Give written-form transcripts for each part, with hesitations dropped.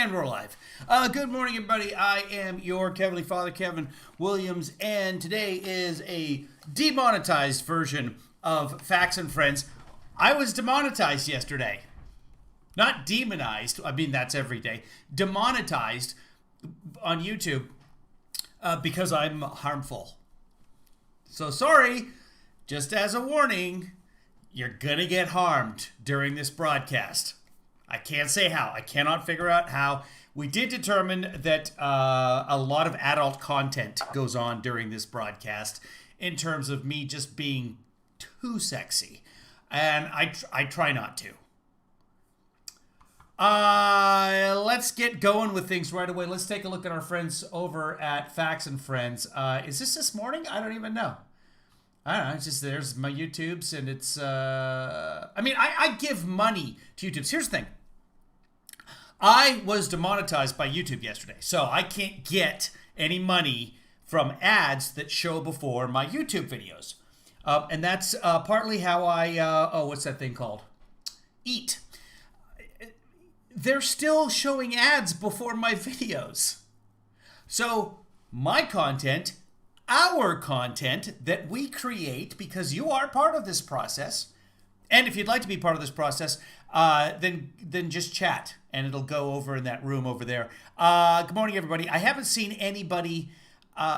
And we're live. Good morning, everybody. I am your Kevinly Father, Kevin Williams, and today is a demonetized version of Facts and Friends. I was demonetized yesterday. Not demonized. I mean, that's every day. Demonetized on YouTube because I'm harmful. So sorry. Just as a warning, you're gonna get harmed during this broadcast. I can't say how. I cannot figure out how. We did determine that a lot of adult content goes on during this broadcast in terms of me just being too sexy. And I try not to. Let's get going with things right away. Let's take a look at our friends over at Facts and Friends. Is this morning? I don't even know. I don't know. It's just there's my YouTubes and it's... I mean, I give money to YouTubes. Here's the thing. I was demonetized by YouTube yesterday, so I can't get any money from ads that show before my YouTube videos. And that's partly how I, what's that thing called? Eat. They're still showing ads before my videos. So my content, our content that we create, because you are part of this process, and if you'd like to be part of this process, then just chat, and it'll go over in that room over there. Good morning, everybody. I haven't seen anybody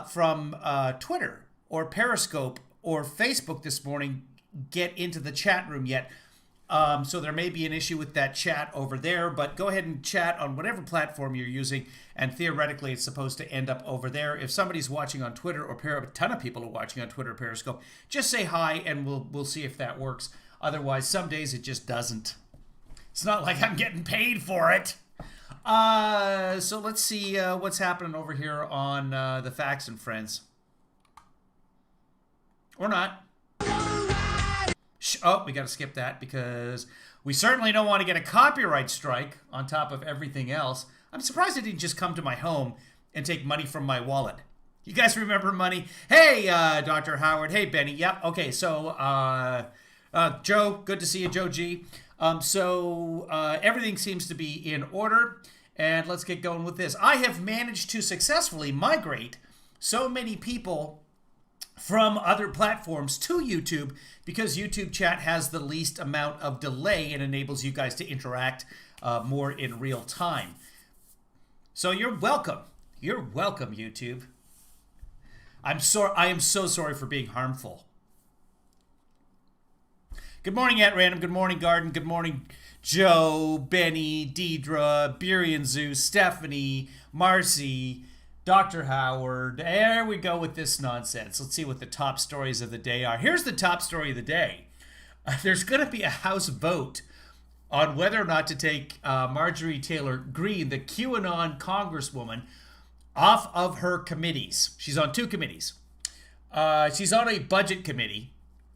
from Twitter or Periscope or Facebook this morning get into the chat room yet. So there may be an issue with that chat over there, but go ahead and chat on whatever platform you're using, and theoretically it's supposed to end up over there. If somebody's watching on Twitter or a ton of people are watching on Twitter or Periscope, just say hi, and we'll see if that works. Otherwise, some days it just doesn't. It's not like I'm getting paid for it. So let's see what's happening over here on the Facts and Friends. Or not. Oh, we got to skip that because we certainly don't want to get a copyright strike on top of everything else. I'm surprised it didn't just come to my home and take money from my wallet. You guys remember money? Hey, Dr. Howard. Hey, Benny. Yep. Okay, so... Joe, good to see you, Joe G. So everything seems to be in order, and let's get going with this. I have managed to successfully migrate so many people from other platforms to YouTube because YouTube chat has the least amount of delay and enables you guys to interact more in real time. So you're welcome. You're welcome, YouTube. I am so sorry for being harmful. Good morning, at Random. Good morning, Garden. Good morning, Joe, Benny, Deidre, Burian Zoo, Stephanie, Marcy, Dr. Howard. There we go with this nonsense. Let's see what the top stories of the day are. Here's the top story of the day. There's going to be a House vote on whether or not to take Marjorie Taylor Greene, the QAnon congresswoman, off of her committees. She's on two committees. She's on a budget committee,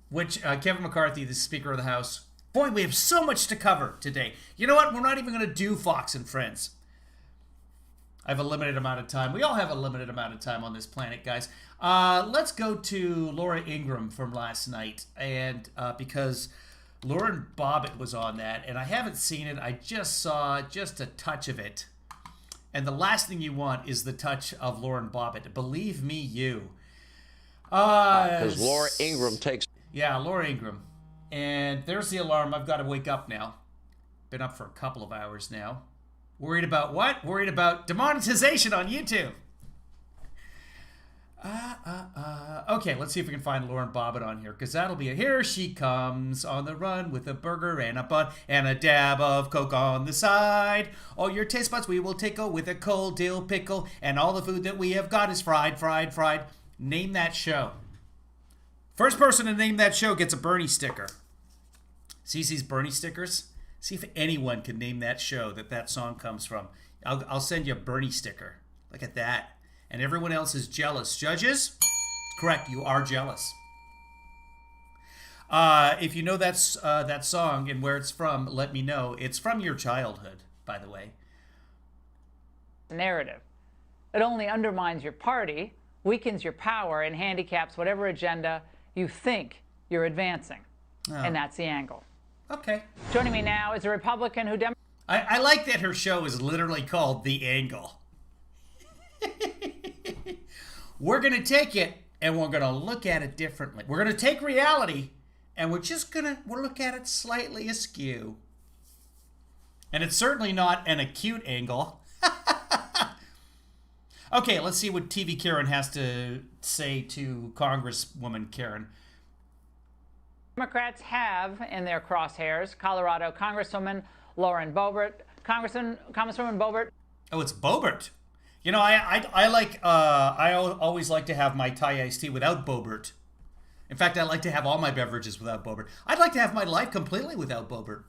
which Kevin McCarthy, the Speaker of the House. Boy, we have so much to cover today. You know what? We're not even going to do Fox and Friends. I have a limited amount of time. We all have a limited amount of time on this planet, guys. Let's go to Laura Ingraham from last night, and because Lauren Bobbitt was on that, and I haven't seen it. I just saw just a touch of it. And the last thing you want is the touch of Lauren Bobbitt. Believe me, you. Because Laura Ingraham takes... Yeah, Laura Ingraham. And there's the alarm. I've got to wake up now. Been up for a couple of hours now. Worried about what? Worried about demonetization on YouTube. Okay, let's see if we can find Lauren Bobbitt on here, because that'll be here she comes on the run with a burger and a bun and a dab of Coke on the side. All your taste buds we will tickle with a cold dill pickle, and all the food that we have got is fried, fried, fried. Name that show. First person to name that show gets a Bernie sticker. See these Bernie stickers? See if anyone can name that show that song comes from. I'll send you a Bernie sticker. Look at that. And everyone else is jealous. Judges? Correct, you are jealous. If you know that song and where it's from, let me know. It's from your childhood, by the way. Narrative. It only undermines your party, weakens your power, and handicaps whatever agenda you think you're advancing. Oh. And that's the angle. Okay. Joining me now is a Republican who... I like that her show is literally called The Angle. We're going to take it and we're going to look at it differently. We're going to take reality and we'll look at it slightly askew. And it's certainly not an acute angle. Okay, let's see what TV Karen has to say to Congresswoman Karen. Democrats have in their crosshairs Colorado Congresswoman Lauren Boebert. Congresswoman Boebert. Oh, it's Boebert. You know, I always like to have my Thai iced tea without Boebert. In fact, I like to have all my beverages without Boebert. I'd like to have my life completely without Boebert.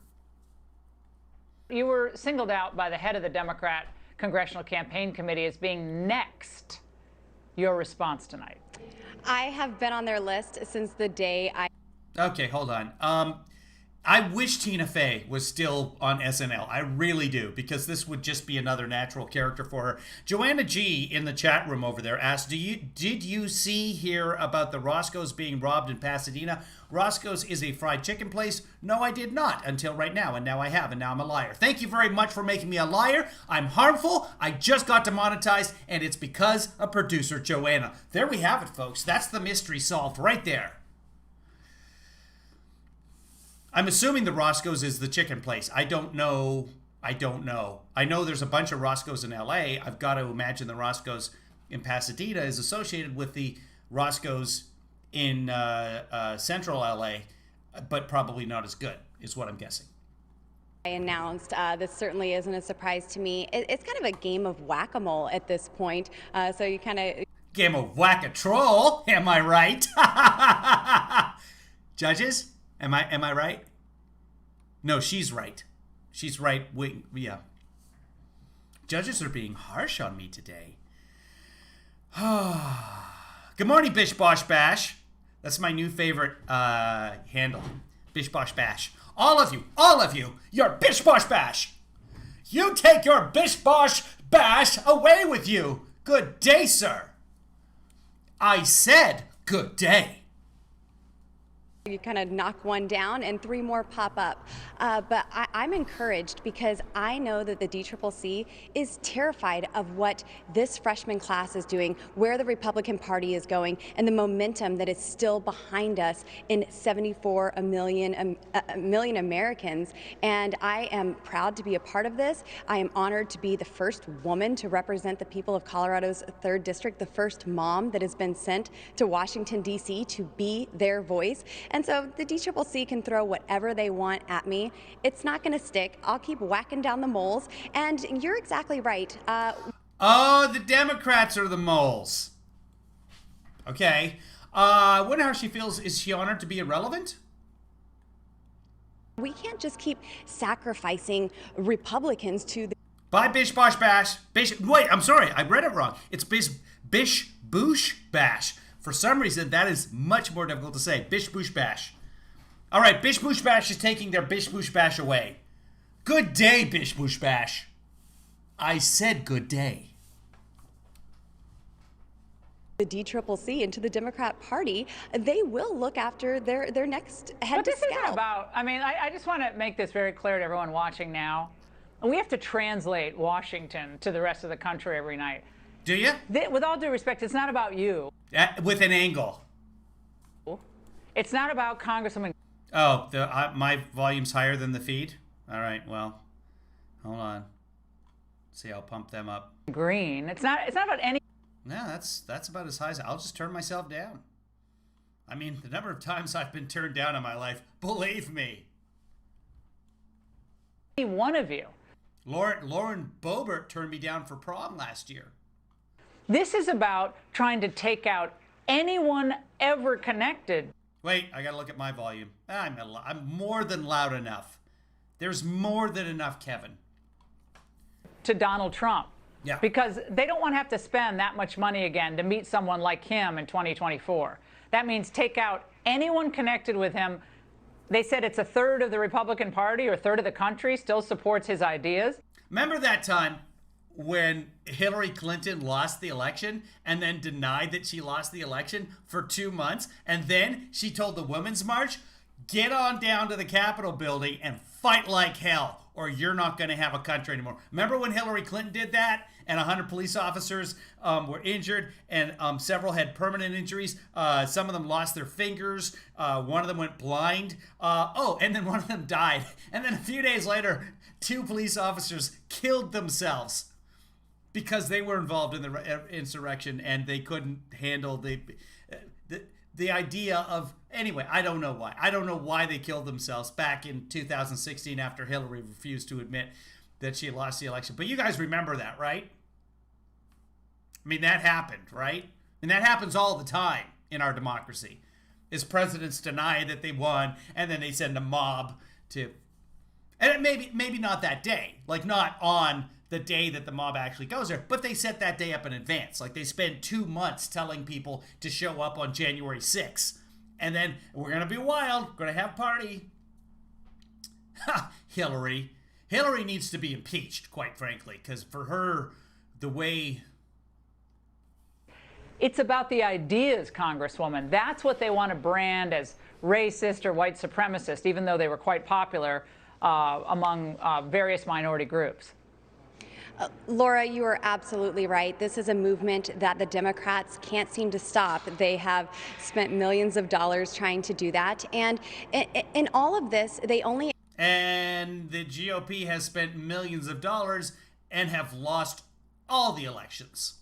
You were singled out by the head of the Democrat Congressional Campaign Committee as being next. Your response tonight? I have been on their list since the day I... Okay, hold on. I wish Tina Fey was still on SNL. I really do, because this would just be another natural character for her. Joanna G in the chat room over there asked, did you hear about the Roscoe's being robbed in Pasadena? Roscoe's is a fried chicken place. No, I did not until right now, and now I have, and now I'm a liar. Thank you very much for making me a liar. I'm harmful. I just got demonetized, and it's because of producer Joanna. There we have it, folks. That's the mystery solved right there. I'm assuming the Roscoe's is the chicken place. I don't know. I know there's a bunch of Roscoe's in LA. I've got to imagine the Roscoe's in Pasadena is associated with the Roscoe's in central LA, but probably not as good, is what I'm guessing. I announced. This certainly isn't a surprise to me. It's kind of a game of whack-a-mole at this point. So you kind of... Game of whack-a-troll, am I right? Judges? Am I right? No, she's right. She's right. Yeah. Judges are being harsh on me today. Good morning, Bish Bosh Bash. That's my new favorite handle. Bish Bosh Bash. All of you, you're Bish Bosh Bash. You take your Bish Bosh Bash away with you. Good day, sir. I said good day. You kind of knock one down and three more pop up. But I'm encouraged because I know that the DCCC is terrified of what this freshman class is doing, where the Republican Party is going, and the momentum that is still behind us in 74 million Americans. And I am proud to be a part of this. I am honored to be the first woman to represent the people of Colorado's 3rd District, the first mom that has been sent to Washington, D.C. to be their voice. And so the DCCC can throw whatever they want at me. It's not going to stick. I'll keep whacking down the moles. And you're exactly right. Oh, the Democrats are the moles. Okay. I wonder how she feels. Is she honored to be irrelevant? We can't just keep sacrificing Republicans to the... Bye, Bish Bosh Bash. Wait, I'm sorry. I read it wrong. It's Bish Boosh Bash. For some reason, that is much more difficult to say. Bish Boosh Bash. All right, Bish Boosh Bash is taking their Bish Boosh Bash away. Good day, Bish Boosh Bash. I said good day. The DCCC into the Democrat Party, they will look after their next head to scalp. But this isn't about, I just want to make this very clear to everyone watching now. We have to translate Washington to the rest of the country every night. Do you? With all due respect, it's not about you. With an angle. It's not about Congresswoman. Oh, my volume's higher than the feed? All right, well, hold on. See, I'll pump them up. Green. It's not about any... No, that's about as high as... I'll just turn myself down. I mean, the number of times I've been turned down in my life, believe me. One of you. Lauren Boebert turned me down for prom last year. This is about trying to take out anyone ever connected. Wait, I gotta look at my volume. I'm more than loud enough. There's more than enough, Kevin. To Donald Trump. Yeah. Because they don't want to have to spend that much money again to meet someone like him in 2024. That means take out anyone connected with him. They said it's a third of the Republican Party or a third of the country still supports his ideas. Remember that time when Hillary Clinton lost the election and then denied that she lost the election for 2 months? And then she told the Women's March, get on down to the Capitol building and fight like hell, or you're not going to have a country anymore. Remember when Hillary Clinton did that and 100 police officers were injured and several had permanent injuries? Some of them lost their fingers. One of them went blind. And then one of them died. And then a few days later, 2 police officers killed themselves because they were involved in the insurrection and they couldn't handle the idea of, anyway, I don't know why. I don't know why they killed themselves back in 2016 after Hillary refused to admit that she lost the election. But you guys remember that, right? I mean, that happened, right? And that happens all the time in our democracy, is presidents deny that they won and then they send a mob to, and it maybe not that day, like not on the day that the mob actually goes there, but they set that day up in advance. Like they spend 2 months telling people to show up on January 6th. And then we're going to be wild, going to have a party. Hillary needs to be impeached, quite frankly, because for her, the way... It's about the ideas, Congresswoman. That's what they want to brand as racist or white supremacist, even though they were quite popular among various minority groups. Laura, you are absolutely right. This is a movement that the Democrats can't seem to stop. They have spent millions of dollars trying to do that. And in all of this, they only... And the GOP has spent millions of dollars and have lost all the elections.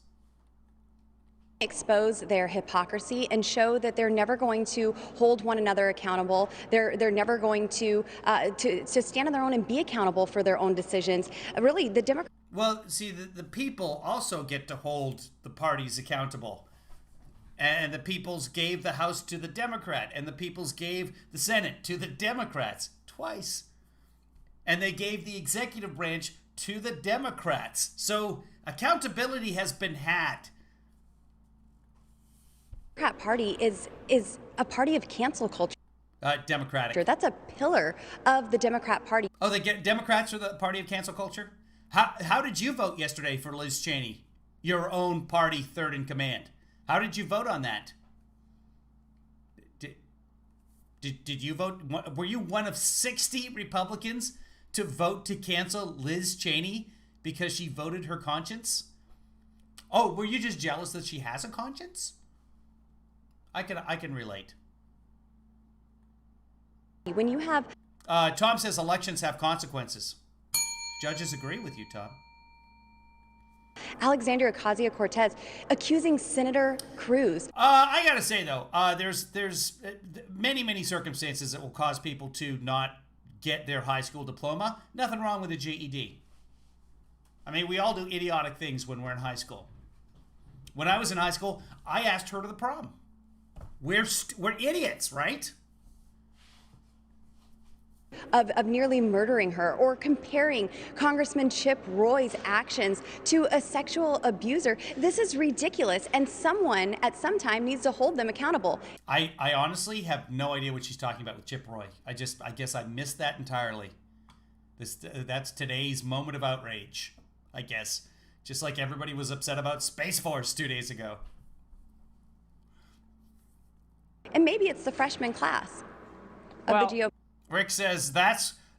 Expose their hypocrisy and show that they're never going to hold one another accountable. They're never going to stand on their own and be accountable for their own decisions. Really, the Democrats... Well, see, the people also get to hold the parties accountable. And the peoples gave the House to the Democrat, and the peoples gave the Senate to the Democrats twice. And they gave the executive branch to the Democrats. So accountability has been had. The Democrat Party is a party of cancel culture. Democratic. That's a pillar of the Democrat Party. Oh, Democrats are the party of cancel culture? How did you vote yesterday for Liz Cheney, your own party third in command? How did you vote on that? Did you vote? Were you one of 60 Republicans to vote to cancel Liz Cheney because she voted her conscience? Oh, were you just jealous that she has a conscience? I can relate. When you have... Tom says elections have consequences. Judges agree with you, Tom. Alexandria Ocasio-Cortez accusing Senator Cruz. I gotta say though, there's many circumstances that will cause people to not get their high school diploma. Nothing wrong with a GED. I mean, we all do idiotic things when we're in high school. When I was in high school, I asked her to the prom. We're idiots, right? Of nearly murdering her, or comparing Congressman Chip Roy's actions to a sexual abuser. This is ridiculous, and someone at some time needs to hold them accountable. I honestly have no idea what she's talking about with Chip Roy. I guess I missed that entirely. That's today's moment of outrage, I guess. Just like everybody was upset about Space Force 2 days ago. And maybe it's the freshman class of the GOP. Rick says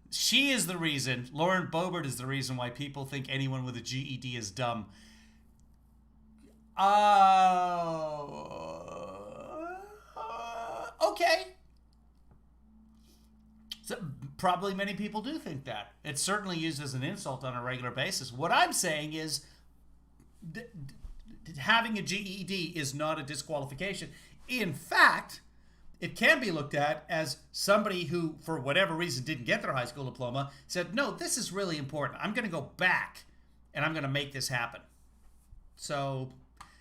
she is the reason, Lauren Boebert is the reason why people think anyone with a GED is dumb. Okay. So, probably many people do think that. It's certainly used as an insult on a regular basis. What I'm saying is having a GED is not a disqualification. In fact, it can be looked at as somebody who, for whatever reason, didn't get their high school diploma, said, no, this is really important. I'm going to go back and I'm going to make this happen. So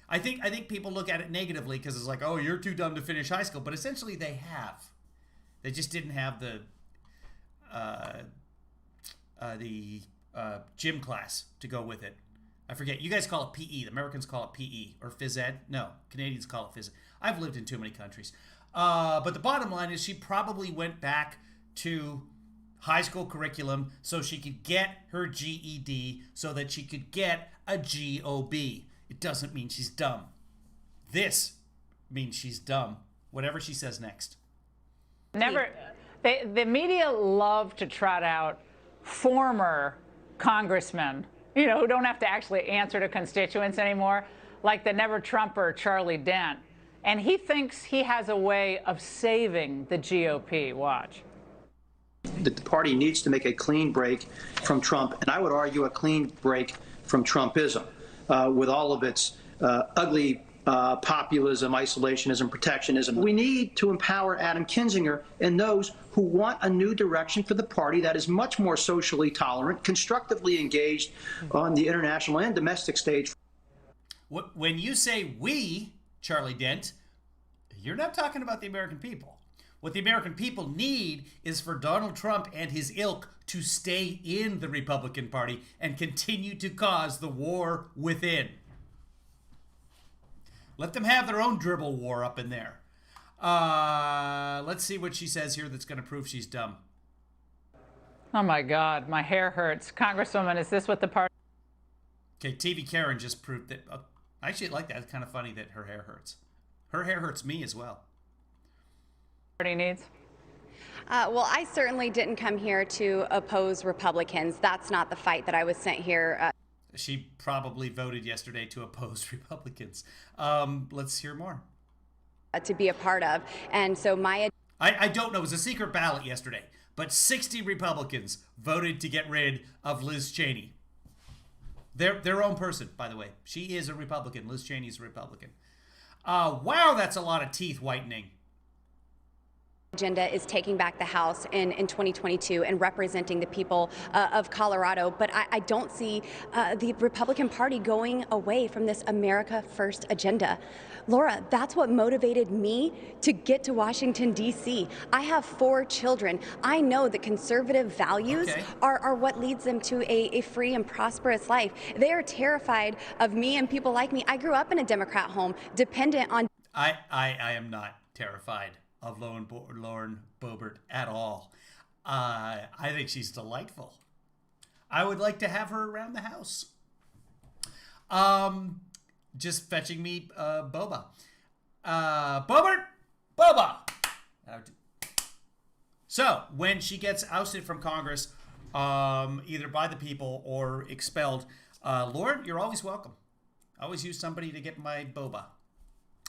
I think people look at it negatively because it's like, oh, you're too dumb to finish high school. But essentially they have. They just didn't have the gym class to go with it. I forget. You guys call it PE. The Americans call it PE or phys ed. No, Canadians call it phys ed. I've lived in too many countries. But the bottom line is she probably went back to high school curriculum so she could get her GED so that she could get a GOB. It doesn't mean she's dumb. This means she's dumb. Whatever she says next. The media love to trot out former congressmen, you know, who don't have to actually answer to constituents anymore, like the never-Trumper Charlie Dent. And he thinks he has a way of saving the GOP. Watch. That the party needs to make a clean break from Trump, and I would argue a clean break from Trumpism, with all of its ugly populism, isolationism, protectionism. We need to empower Adam Kinzinger and those who want a new direction for the party that is much more socially tolerant, constructively engaged on the international and domestic stage. When you say we, Charlie Dent, you're not talking about the American people. What the American people need is for Donald Trump and his ilk to stay in the Republican Party and continue to cause the war within. Let them have their own dribble war up in there. Let's see what she says here that's going to prove she's dumb. Oh, my God. My hair hurts. Congresswoman, is this what the party... Okay, TV Karen just proved that... I actually like that. It's kind of funny that her hair hurts. Her hair hurts me as well. Party needs? Well, I certainly didn't come here to oppose Republicans. That's not the fight that I was sent here. She probably voted yesterday to oppose Republicans. Let's hear more. To be a part of. And so I don't know. It was a secret ballot yesterday, but 60 Republicans voted to get rid of Liz Cheney. Their own person, by the way. She is a Republican. Liz Cheney is a Republican. Wow, that's a lot of teeth whitening. Agenda is taking back the House in 2022 and representing the people of Colorado. But I don't see the Republican Party going away from this America First agenda. Laura, that's what motivated me to get to Washington, D.C. I have 4 children. I know that conservative values are what leads them to a free and prosperous life. They are terrified of me and people like me. I grew up in a Democrat home, dependent on... I am not terrified of Lauren Boebert at all. I think she's delightful. I would like to have her around the house. Just fetching me boba. Boebert! Boba! So, when she gets ousted from Congress, either by the people or expelled, Lauren, you're always welcome. I always use somebody to get my boba.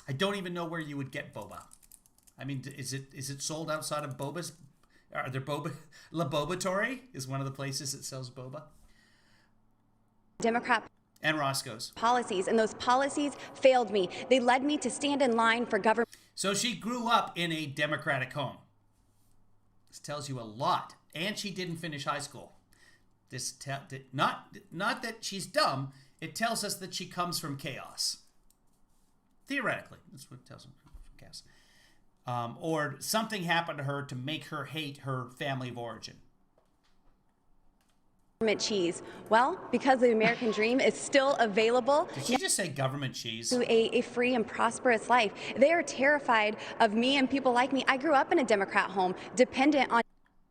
I don't even know where you would get boba. I mean, is it sold outside of Boba's? Are there boba? La Bobatory is one of the places that sells boba. Democrat and Roscoe's policies, and those policies failed me. They led me to stand in line for government. So she grew up in a Democratic home. This tells you a lot, and she didn't finish high school. This not that she's dumb. It tells us that she comes from chaos. Theoretically, that's what it tells us from chaos. Or something happened to her to make her hate her family of origin. Government cheese. Well, because the American dream is still available. Did she just say government cheese? To a free and prosperous life. They are terrified of me and people like me. I grew up in a Democrat home, dependent on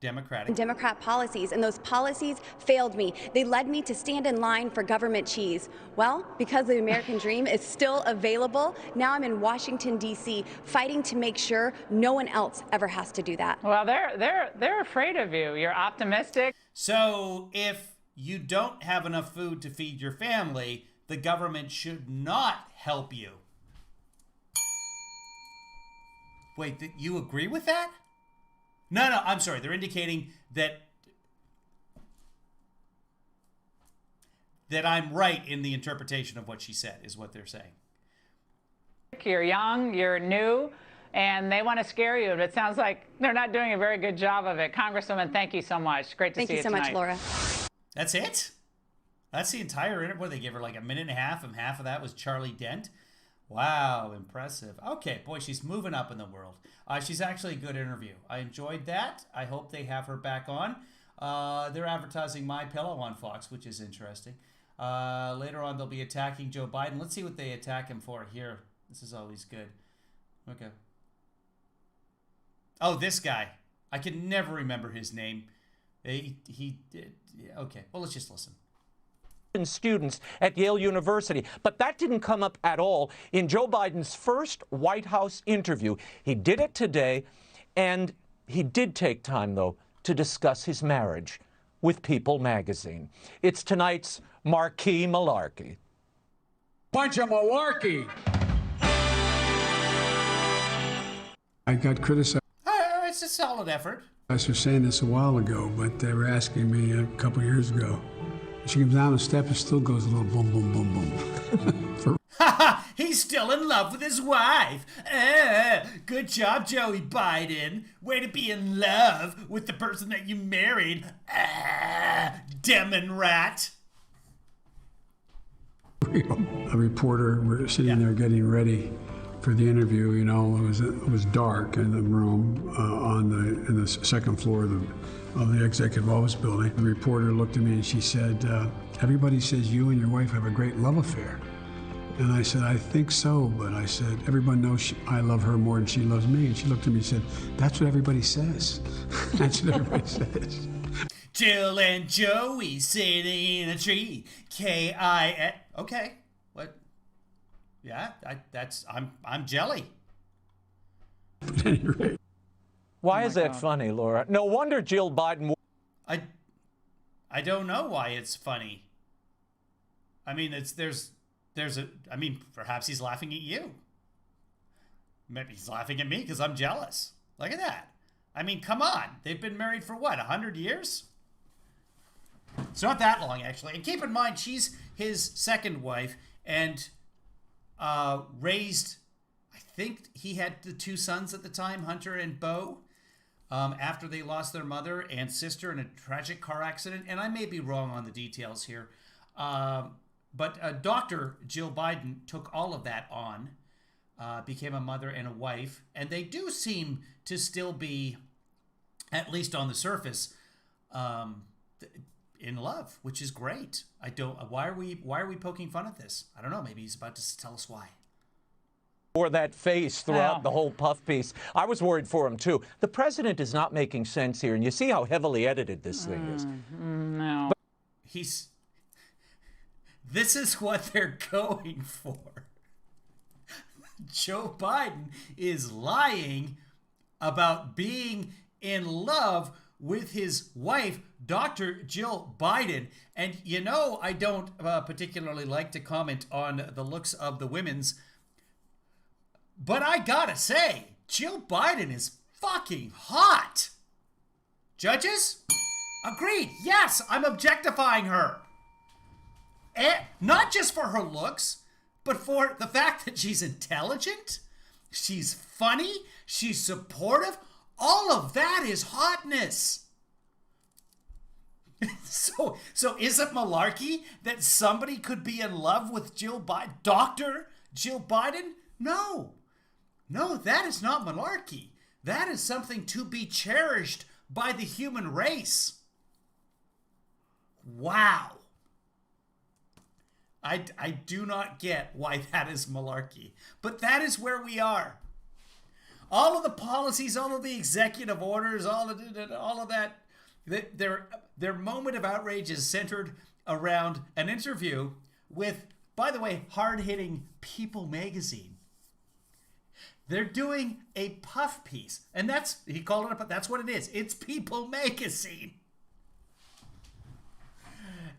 Democrat policies, and those policies failed me. They led me to stand in line for government cheese. Well, because the American dream is still available, now I'm in Washington, D.C., fighting to make sure no one else ever has to do that. Well, they're afraid of you. You're optimistic. So if you don't have enough food to feed your family, the government should not help you. Wait, you agree with that? No, I'm sorry. They're indicating that I'm right in the interpretation of what she said, is what they're saying. You're young, you're new, and they want to scare you. But it sounds like they're not doing a very good job of it. Congresswoman, thank you so much. Great to see you tonight. Thank you so much, Laura. That's it? That's the entire interview. They gave her like a minute and a half, and half of that was Charlie Dent. Wow, impressive. Okay, boy, she's moving up in the world. She's actually a good interview. I enjoyed that. I hope they have her back on. They're advertising MyPillow on Fox, which is interesting. Later on, they'll be attacking Joe Biden. Let's see what they attack him for here. This is always good. Okay. Oh, this guy. I can never remember his name. He did. Okay, well, let's just listen. Students at Yale University. But that didn't come up at all in Joe Biden's first White House interview. He did it today, and he did take time, though, to discuss his marriage with People magazine. It's tonight's Marquee Malarkey. Bunch of malarkey. I got criticized It's a solid effort. for saying this a while ago, but they were asking me a couple years ago. She comes down the step and still goes a little boom, boom, boom, boom. For He's still in love with his wife. Good job, Joey Biden. Way to be in love with the person that you married. Demon rat. a reporter, we're sitting there getting ready for the interview. You know, it was dark in the room in the second floor of the executive office building. The reporter looked at me and she said, "Everybody says you and your wife have a great love affair." And I said, "I think so," but I said, "Everyone knows I love her more than she loves me." And she looked at me and said, "That's what everybody says." That's what everybody says. Jill and Joey sitting in a tree. K-I-N. Okay, what? Yeah, I'm jelly. At any rate. Why is that funny, Laura? No wonder Jill Biden. I don't know why it's funny. I mean, perhaps he's laughing at you. Maybe he's laughing at me because I'm jealous. Look at that. I mean, come on. They've been married for what, 100 years? It's not that long, actually. And keep in mind, she's his second wife and raised, I think he had the two sons at the time, Hunter and Beau, after they lost their mother and sister in a tragic car accident. And I may be wrong on the details here. But Dr. Jill Biden took all of that on, became a mother and a wife, and they do seem to still be, at least on the surface, in love, which is great. Why are we poking fun at this? I don't know. Maybe he's about to tell us why. Or that face throughout the whole puff piece. I was worried for him, too. The president is not making sense here, and you see how heavily edited this thing is. No. This is what they're going for. Joe Biden is lying about being in love with his wife, Dr. Jill Biden. And you know, I don't particularly like to comment on the looks of the women's, but I gotta say, Jill Biden is fucking hot. Judges? Agreed. Yes, I'm objectifying her. And not just for her looks, but for the fact that she's intelligent, she's funny, she's supportive. All of that is hotness. So is it malarkey that somebody could be in love with Jill Biden, Dr. Jill Biden? No, that is not malarkey. That is something to be cherished by the human race. Wow. I do not get why that is malarkey, but that is where we are. All of the policies, all of the executive orders, all of that, their moment of outrage is centered around an interview with, by the way, hard-hitting People magazine. They're doing a puff piece, and he called it that's what it is. It's People magazine.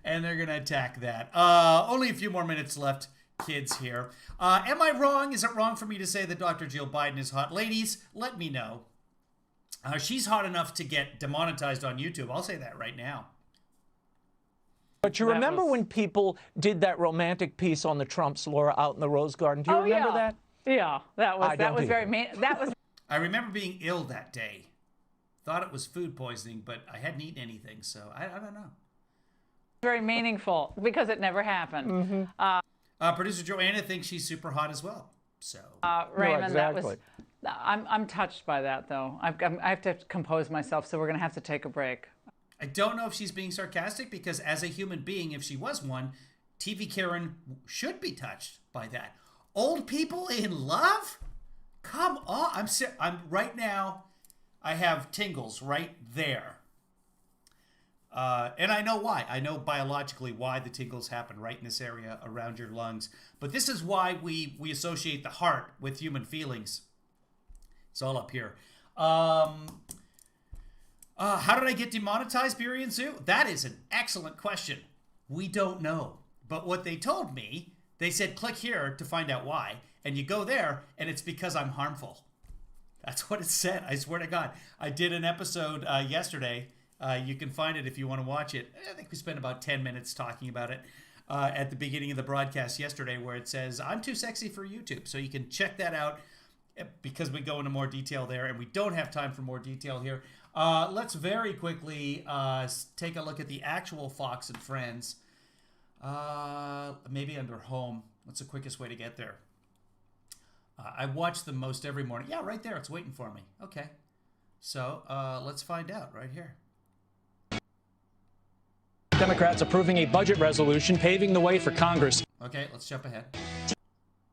And they're going to attack that. Only a few more minutes left, kids, here. Am I wrong? Is it wrong for me to say that Dr. Jill Biden is hot? Ladies, let me know. She's hot enough to get demonetized on YouTube. I'll say that right now. But you remember when People did that romantic piece on the Trumps, Laura, out in the Rose Garden? Do you remember that? Yeah, that was very mean. That was. I remember being ill that day. Thought it was food poisoning, but I hadn't eaten anything, so I don't know. Very meaningful because it never happened. Producer Joanna thinks she's super hot as well. So Raymond, exactly. I'm touched by that though. I have to compose myself, so we're gonna have to take a break. I don't know if she's being sarcastic because as a human being, if she was one, TV Karen should be touched by that. Old people in love? Come on! I'm right now. I have tingles right there. And I know why. I know biologically why the tingles happen right in this area around your lungs. But this is why we associate the heart with human feelings. It's all up here. How did I get demonetized, Beery and Sue? That is an excellent question. We don't know. But what they told me, they said, click here to find out why. And you go there, and it's because I'm harmful. That's what it said. I swear to God. I did an episode yesterday. You can find it if you want to watch it. I think we spent about 10 minutes talking about it at the beginning of the broadcast yesterday, where it says, I'm too sexy for YouTube. So you can check that out because we go into more detail there, and we don't have time for more detail here. Let's very quickly take a look at the actual Fox and Friends. Maybe under home. What's the quickest way to get there? I watch them most every morning. Yeah, right there. It's waiting for me. Okay. So let's find out right here. Democrats approving a budget resolution paving the way for Congress. Okay, let's jump ahead.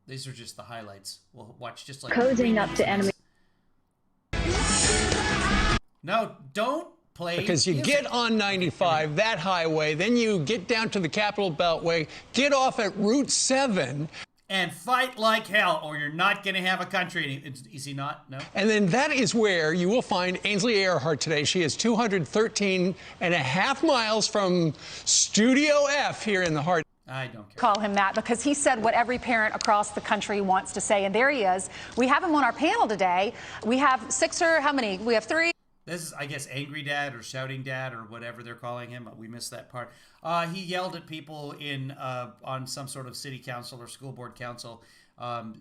These are just the highlights. We'll watch just like cozying up to enemy. No, don't play. Because you get on 95, that highway, then you get down to the Capitol Beltway, get off at Route 7. And fight like hell, or you're not going to have a country. Is he not? No? And then that is where you will find Ainsley Earhart today. She is 213 and a half miles from Studio F here in the heart. I don't care. Call him that because he said what every parent across the country wants to say. And there he is. We have him on our panel today. We have how many? We have 3. This is, I guess, Angry Dad or Shouting Dad or whatever they're calling him. We missed that part. He yelled at people on some sort of city council or school board council,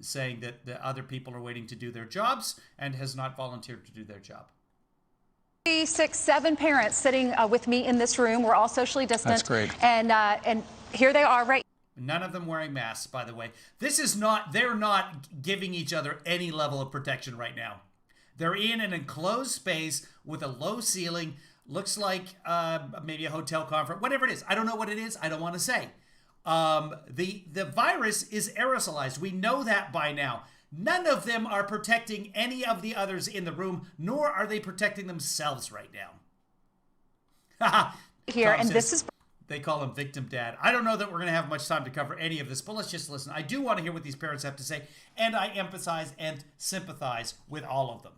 saying that the other people are waiting to do their jobs and has not volunteered to do their job. 3, 6, 7 parents sitting with me in this room. We're all socially distant. That's great. And here they are, right? None of them wearing masks, by the way. They're not giving each other any level of protection right now. They're in an enclosed space with a low ceiling. Looks like maybe a hotel conference, whatever it is. I don't know what it is. I don't want to say. The virus is aerosolized. We know that by now. None of them are protecting any of the others in the room, nor are they protecting themselves right now. Here, and this is... They call him Victim Dad. I don't know that we're going to have much time to cover any of this, but let's just listen. I do want to hear what these parents have to say, and I empathize and sympathize with all of them.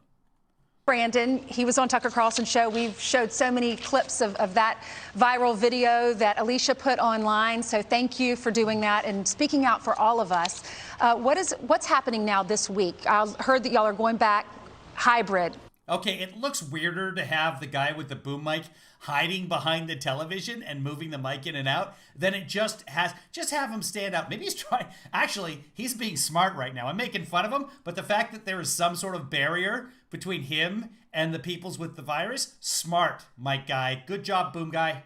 Brandon, he was on Tucker Carlson show. We've showed so many clips of that viral video that Alicia put online. So thank you for doing that and speaking out for all of us. What's happening now this week? I heard that y'all are going back hybrid. Okay, it looks weirder to have the guy with the boom mic hiding behind the television and moving the mic in and out than it just have him stand up. Maybe he's trying. Actually, he's being smart right now. I'm making fun of him, but the fact that there is some sort of barrier between him and the peoples with the virus, smart, mic guy. Good job, boom guy.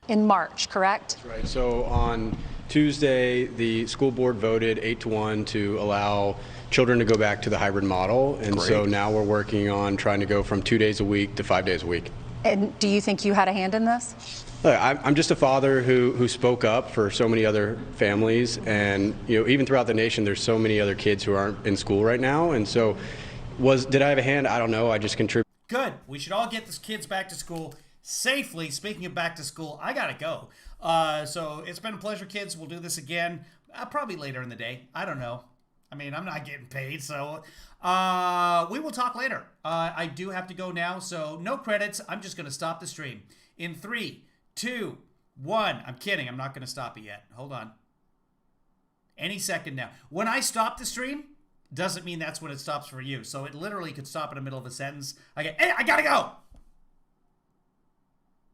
In March, correct? That's right. So on Tuesday, the school board voted 8-1 to allow children to go back to the hybrid model. And Great. So now we're working on trying to go from 2 days a week to 5 days a week. And do you think you had a hand in this? Look, I'm just a father who spoke up for so many other families. And, even throughout the nation, there's so many other kids who aren't in school right now. And so did I have a hand? I don't know. I just contributed. Good. We should all get these kids back to school safely. Speaking of back to school, I got to go. So it's been a pleasure, kids. We'll do this again, probably later in the day. I don't know. I mean, I'm not getting paid, so we will talk later. I do have to go now, so no credits. I'm just going to stop the stream. In 3, 2, 1. I'm kidding. I'm not going to stop it yet. Hold on. Any second now. When I stop the stream, doesn't mean that's when it stops for you. So it literally could stop in the middle of a sentence. Hey, I got to go.